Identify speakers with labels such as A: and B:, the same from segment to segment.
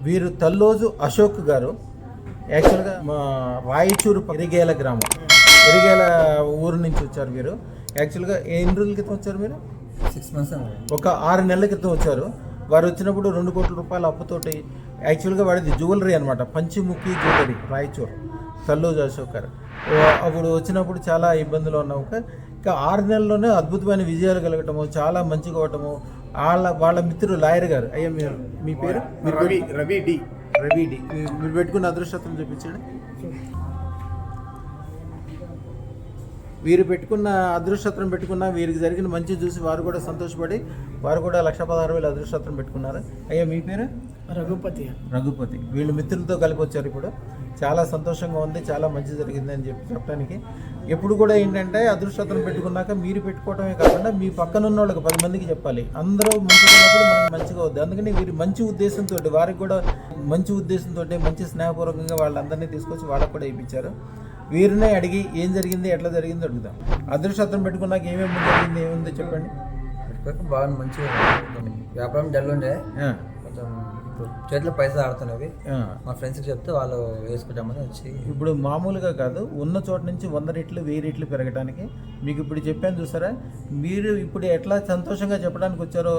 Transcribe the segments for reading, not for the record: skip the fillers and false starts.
A: వీరు తల్లోజు అశోక్ గారు యాక్చువల్గా మా రాయచూరు ఇరిగేల గ్రామం, ఇరిగేల ఊరు నుంచి వచ్చారు వీరు. యాక్చువల్గా ఎన్ని రోజుల క్రితం వచ్చారు మీరు?
B: 6 months.
A: ఒక 6 నెలల క్రితం వచ్చారు. వారు వచ్చినప్పుడు 2 కోట్ల రూపాయల అప్పుతోటి, యాక్చువల్గా వాడిది జ్యువెలరీ అనమాట, పంచిముఖి జ్యువెలరీ, రాయచూరు, తల్లోజు అశోక్ గారు. అప్పుడు వచ్చినప్పుడు చాలా ఇబ్బందులు ఉన్నాము. ఇంకా 6 నెలల్లోనే అద్భుతమైన విజయాలు కలగటము, చాలా మంచిగా అవటము. వాళ్ళ మిత్రుడు లాయర్ గారు, అయ్యా మీరు మీ పేరు?
C: రవి డి.
A: మీరు పెట్టుకున్న అదృష్టం చూపించండి. వీరు పెట్టుకున్న అదృష్టత్రం పెట్టుకున్న వీరికి జరిగిన మంచి చూసి వారు కూడా సంతోషపడి వారు కూడా 1,16,000 అదృష్టత్రం పెట్టుకున్నారు. అయ్యా మీ పేరు? రఘుపతి. వీళ్ళు మిత్రులతో కలిపి వచ్చారు. ఇప్పుడు చాలా సంతోషంగా ఉంది, చాలా మంచి జరిగింది అని చెప్పడానికి. ఎప్పుడు కూడా ఏంటంటే అదృష్టత్రం పెట్టుకున్నాక మీరు పెట్టుకోవడమే కాకుండా మీ పక్కన ఉన్న వాళ్ళకి 10 మందికి చెప్పాలి. అందరూ మంచిగా ఉన్నప్పుడు మనకి మంచిగా అవుద్ది. అందుకని వీరు మంచి ఉద్దేశంతో, వారికి కూడా మంచి ఉద్దేశంతో, మంచి స్నేహపూర్వకంగా వాళ్ళందరినీ తీసుకొచ్చి వాళ్ళకు కూడా ఇప్పించారు. వీరినే అడిగి ఏం జరిగింది, ఎట్లా జరిగిందో అడుగుదాం. అదృష్టత్రం పెట్టుకున్నాక ఏమేమి జరిగింది, ఏముందో చెప్పండి.
B: బాగా మంచిగా వ్యాపారం డల్ ఉండే, కొంచెం ఇప్పుడు చేతిలో పైసలు ఆడుతున్నవి. మా ఫ్రెండ్స్కి చెప్తే వాళ్ళు వేసుకుంటామని వచ్చి. ఇప్పుడు
A: మామూలుగా కాదు, ఉన్న చోట నుంచి 100 రెట్లు 1000 రెట్లు పెరగడానికి మీకు ఇప్పుడు చెప్పాను చూసారా. మీరు ఇప్పుడు ఎట్లా సంతోషంగా చెప్పడానికి వచ్చారో,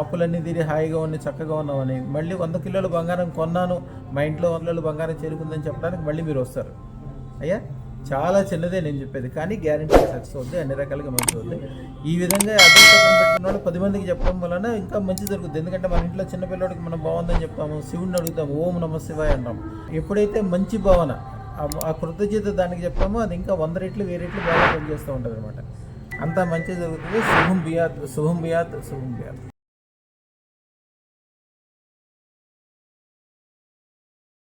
A: అప్పులన్నీ తీరి హాయిగా ఉన్నాయి, చక్కగా ఉన్నామని. మళ్ళీ 100 కిలోల బంగారం కొన్నాను, మా ఇంట్లో 100 కిలోల బంగారం చేరుకుందని చెప్పడానికి మళ్ళీ మీరు వస్తారు. అయ్యా చాలా చిన్నదే నేను చెప్పేది, కానీ గ్యారెంటీ సక్సెస్ అవుతుంది, అన్ని రకాలుగా మంచి అవుతుంది. ఈ విధంగా అదృష్టం పెట్టుకున్న వాళ్ళు 10 మందికి చెప్పడం వలన ఇంకా మంచి జరుగుతుంది. ఎందుకంటే మన ఇంట్లో చిన్నపిల్లడికి మనం బాగుందని చెప్తాము, శివుడిని అడుగుతాము, ఓం నమ శివాయ అంటాము. ఎప్పుడైతే మంచి భావన, ఆ కృతజ్ఞత దానికి చెప్తామో అది ఇంకా 100 రెట్లు 1000 రెట్లు బాగా పనిచేస్తూ ఉంటుంది అనమాట. అంతా మంచి జరుగుతుంది. శుభం బియాత్.